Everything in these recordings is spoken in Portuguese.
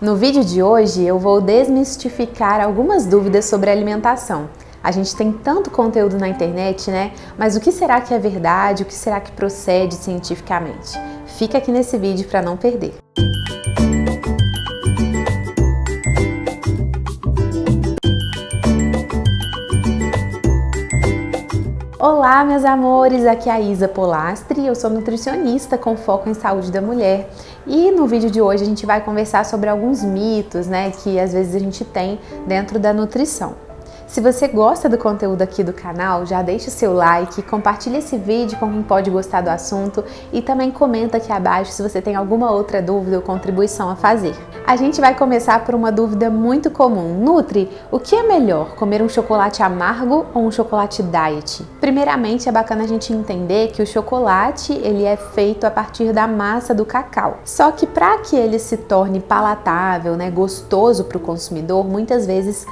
No vídeo de hoje eu vou desmistificar algumas dúvidas sobre alimentação. A gente tem tanto conteúdo na internet, né? Mas o que será que é verdade? O que será que procede cientificamente? Fica aqui nesse vídeo para não perder. Olá, meus amores! Aqui é a Isa Polastri, eu sou nutricionista com foco em saúde da mulher e no vídeo de hoje a gente vai conversar sobre alguns mitos, né, que às vezes a gente tem dentro da nutrição. Se você gosta do conteúdo aqui do canal, já deixa o seu like, compartilha esse vídeo com quem pode gostar do assunto e também comenta aqui abaixo se você tem alguma outra dúvida ou contribuição a fazer. A gente vai começar por uma dúvida muito comum. Nutri, o que é melhor, comer um chocolate amargo ou um chocolate diet? Primeiramente, é bacana a gente entender que o chocolate ele é feito a partir da massa do cacau. Só que para que ele se torne palatável, né, gostoso para o consumidor, muitas vezes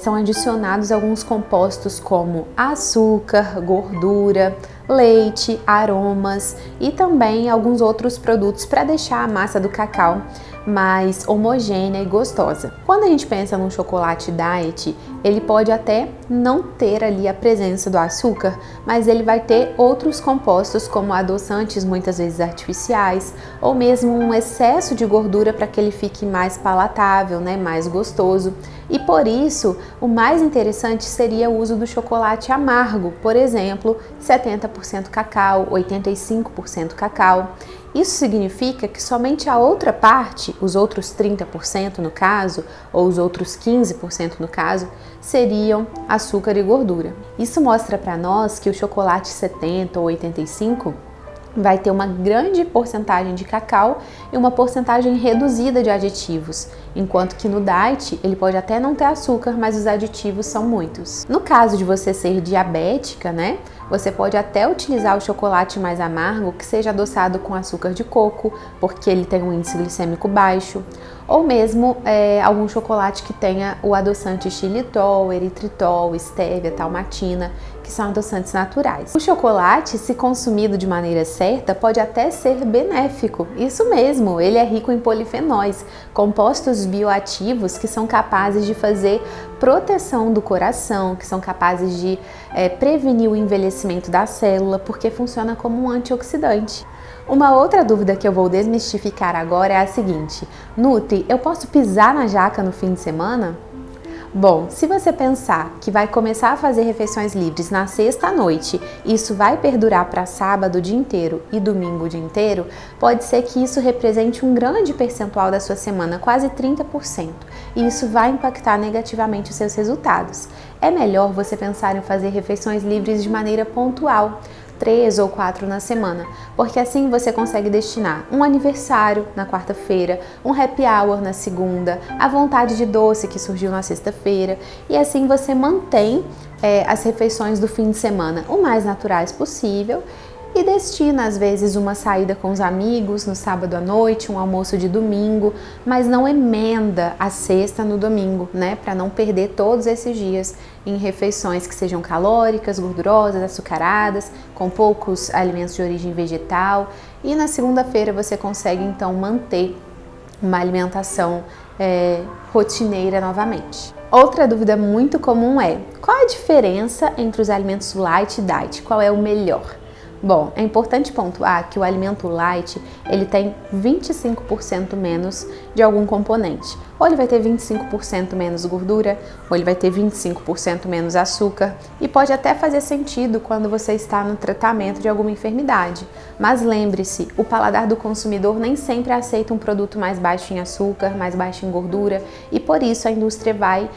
são adicionados alguns compostos como açúcar, gordura, leite, aromas e também alguns outros produtos para deixar a massa do cacau mais homogênea e gostosa. Quando a gente pensa num chocolate diet, ele pode até não ter ali a presença do açúcar, mas ele vai ter outros compostos como adoçantes, muitas vezes artificiais, ou mesmo um excesso de gordura para que ele fique mais palatável, né, mais gostoso. E por isso, o mais interessante seria o uso do chocolate amargo, por exemplo, 70% cacau, 85% cacau. Isso significa que somente a outra parte, os outros 30% no caso, ou os outros 15% no caso, seriam açúcar e gordura. Isso mostra para nós que o chocolate 70 ou 85 vai ter uma grande porcentagem de cacau e uma porcentagem reduzida de aditivos, enquanto que no diet ele pode até não ter açúcar, mas os aditivos são muitos. No caso de você ser diabética, né, você pode até utilizar o chocolate mais amargo que seja adoçado com açúcar de coco, porque ele tem um índice glicêmico baixo, ou mesmo algum chocolate que tenha o adoçante xilitol, eritritol, estévia, talmatina, que são adoçantes naturais. O chocolate, se consumido de maneira certa, pode até ser benéfico. Isso mesmo, ele é rico em polifenóis, compostos bioativos que são capazes de fazer proteção do coração, que são capazes de prevenir o envelhecimento da célula, porque funciona como um antioxidante. Uma outra dúvida que eu vou desmistificar agora é a seguinte: Nutri, eu posso pisar na jaca no fim de semana? Bom, se você pensar que vai começar a fazer refeições livres na sexta à noite e isso vai perdurar para sábado o dia inteiro e domingo o dia inteiro, pode ser que isso represente um grande percentual da sua semana, quase 30%, e isso vai impactar negativamente os seus resultados. É melhor você pensar em fazer refeições livres de maneira pontual, 3 ou 4 na semana, porque assim você consegue destinar um aniversário na quarta-feira, um happy hour na segunda, a vontade de doce que surgiu na sexta-feira, e assim você mantém as refeições do fim de semana o mais naturais possível e destina às vezes uma saída com os amigos no sábado à noite, um almoço de domingo, mas não emenda a sexta no domingo, né? Para não perder todos esses dias em refeições que sejam calóricas, gordurosas, açucaradas, com poucos alimentos de origem vegetal. E na segunda-feira você consegue então manter uma alimentação rotineira novamente. Outra dúvida muito comum é: qual a diferença entre os alimentos light e diet? Qual é o melhor? Bom, é importante pontuar que o alimento light, ele tem 25% menos de algum componente. Ou ele vai ter 25% menos gordura, ou ele vai ter 25% menos açúcar, e pode até fazer sentido quando você está no tratamento de alguma enfermidade. Mas lembre-se, o paladar do consumidor nem sempre aceita um produto mais baixo em açúcar, mais baixo em gordura, e por isso a indústria vai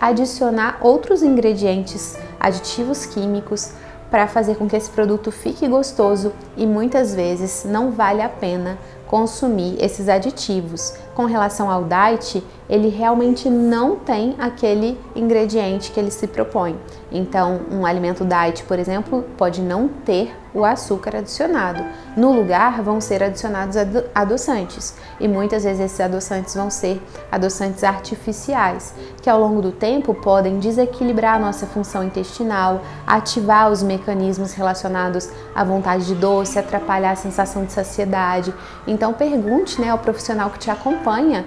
adicionar outros ingredientes, aditivos químicos, para fazer com que esse produto fique gostoso, e muitas vezes não vale a pena consumir esses aditivos. Com relação ao diet, ele realmente não tem aquele ingrediente que ele se propõe. Então, um alimento diet, por exemplo, pode não ter o açúcar adicionado. No lugar, vão ser adicionados adoçantes. E muitas vezes esses adoçantes vão ser adoçantes artificiais, que ao longo do tempo podem desequilibrar a nossa função intestinal, ativar os mecanismos relacionados à vontade de doce, atrapalhar a sensação de saciedade. Então, pergunte, né, ao profissional que te acompanha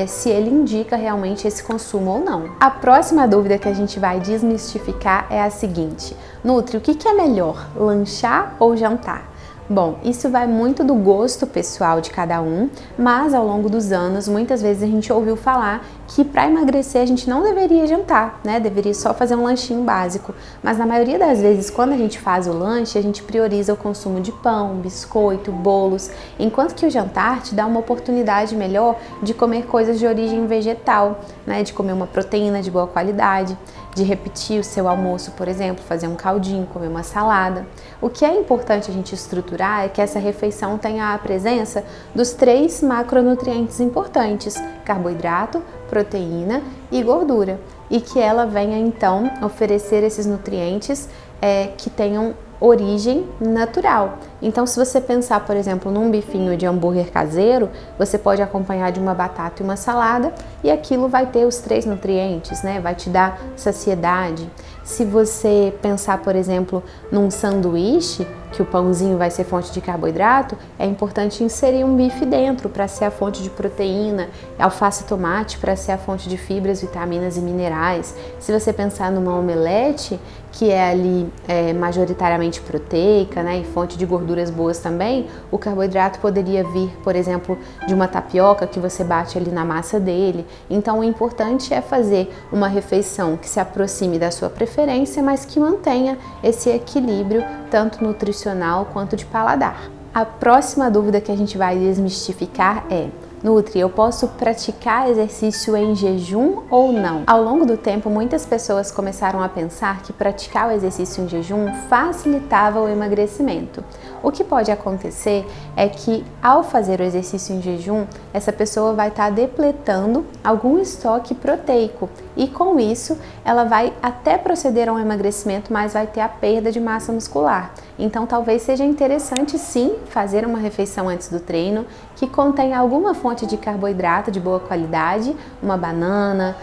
se ele indica realmente esse consumo ou não. A próxima dúvida que a gente vai desmistificar é a seguinte: Nutri, o que é melhor, lanchar ou jantar? Bom, isso vai muito do gosto pessoal de cada um, mas ao longo dos anos, muitas vezes a gente ouviu falar que para emagrecer a gente não deveria jantar, né? Deveria só fazer um lanchinho básico. Mas na maioria das vezes, quando a gente faz o lanche, a gente prioriza o consumo de pão, biscoito, bolos, enquanto que o jantar te dá uma oportunidade melhor de comer coisas de origem vegetal, né? De comer uma proteína de boa qualidade, de repetir o seu almoço, por exemplo, fazer um caldinho, comer uma salada. O que é importante a gente estruturar é que essa refeição tenha a presença dos 3 macronutrientes importantes: carboidrato, proteína e gordura, e que ela venha então oferecer esses nutrientes que tenham origem natural. Então, se você pensar, por exemplo, num bifinho de hambúrguer caseiro, você pode acompanhar de uma batata e uma salada, e aquilo vai ter os 3 nutrientes, né? Vai te dar saciedade. Se você pensar, por exemplo, num sanduíche, que o pãozinho vai ser fonte de carboidrato, é importante inserir um bife dentro para ser a fonte de proteína, alface e tomate para ser a fonte de fibras, vitaminas e minerais. Se você pensar numa omelete, que é ali majoritariamente proteica, né, e fonte de gorduras boas também, o carboidrato poderia vir, por exemplo, de uma tapioca que você bate ali na massa dele. Então, o importante é fazer uma refeição que se aproxime da sua preferência, mas que mantenha esse equilíbrio tanto nutricional quanto de paladar. A próxima dúvida que a gente vai desmistificar é: Nutri, eu posso praticar exercício em jejum ou não? Ao longo do tempo, muitas pessoas começaram a pensar que praticar o exercício em jejum facilitava o emagrecimento. O que pode acontecer é que, ao fazer o exercício em jejum, essa pessoa vai estar depletando algum estoque proteico e, com isso, ela vai até proceder a um emagrecimento, mas vai ter a perda de massa muscular. Então, talvez seja interessante, sim, fazer uma refeição antes do treino que contenha alguma fonte de carboidrato de boa qualidade, uma banana,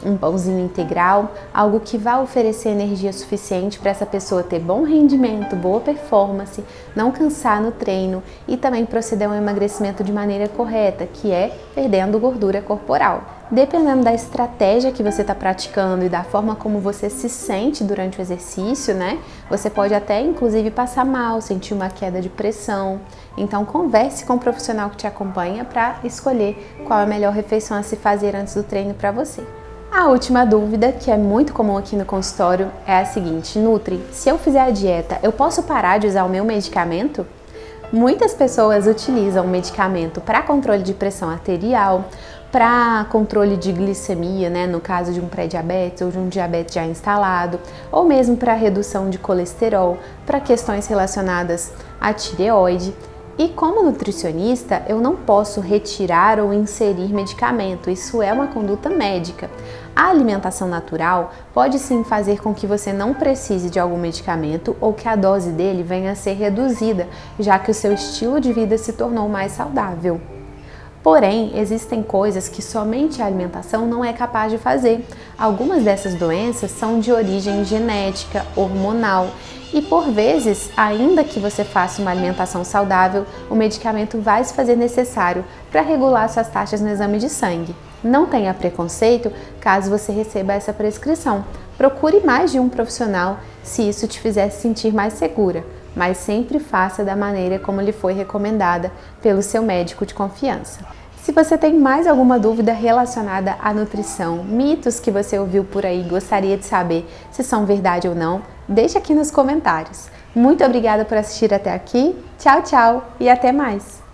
um pãozinho integral, algo que vai oferecer energia suficiente para essa pessoa ter bom rendimento, boa performance, não cansar no treino e também proceder ao emagrecimento de maneira correta, que é perdendo gordura corporal. Dependendo da estratégia que você está praticando e da forma como você se sente durante o exercício, né? Você pode até, inclusive, passar mal, sentir uma queda de pressão. Então, converse com o profissional que te acompanha para escolher qual é a melhor refeição a se fazer antes do treino para você. A última dúvida, que é muito comum aqui no consultório, é a seguinte: Nutri, se eu fizer a dieta, eu posso parar de usar o meu medicamento? Muitas pessoas utilizam medicamento para controle de pressão arterial, para controle de glicemia, né, no caso de um pré-diabetes ou de um diabetes já instalado, ou mesmo para redução de colesterol, para questões relacionadas à tireoide. E como nutricionista, eu não posso retirar ou inserir medicamento, isso é uma conduta médica. A alimentação natural pode sim fazer com que você não precise de algum medicamento ou que a dose dele venha a ser reduzida, já que o seu estilo de vida se tornou mais saudável. Porém, existem coisas que somente a alimentação não é capaz de fazer. Algumas dessas doenças são de origem genética, hormonal e, por vezes, ainda que você faça uma alimentação saudável, o medicamento vai se fazer necessário para regular suas taxas no exame de sangue. Não tenha preconceito caso você receba essa prescrição. Procure mais de um profissional se isso te fizer se sentir mais segura, mas sempre faça da maneira como lhe foi recomendada pelo seu médico de confiança. Se você tem mais alguma dúvida relacionada à nutrição, mitos que você ouviu por aí e gostaria de saber se são verdade ou não, deixa aqui nos comentários. Muito obrigada por assistir até aqui, tchau, tchau e até mais!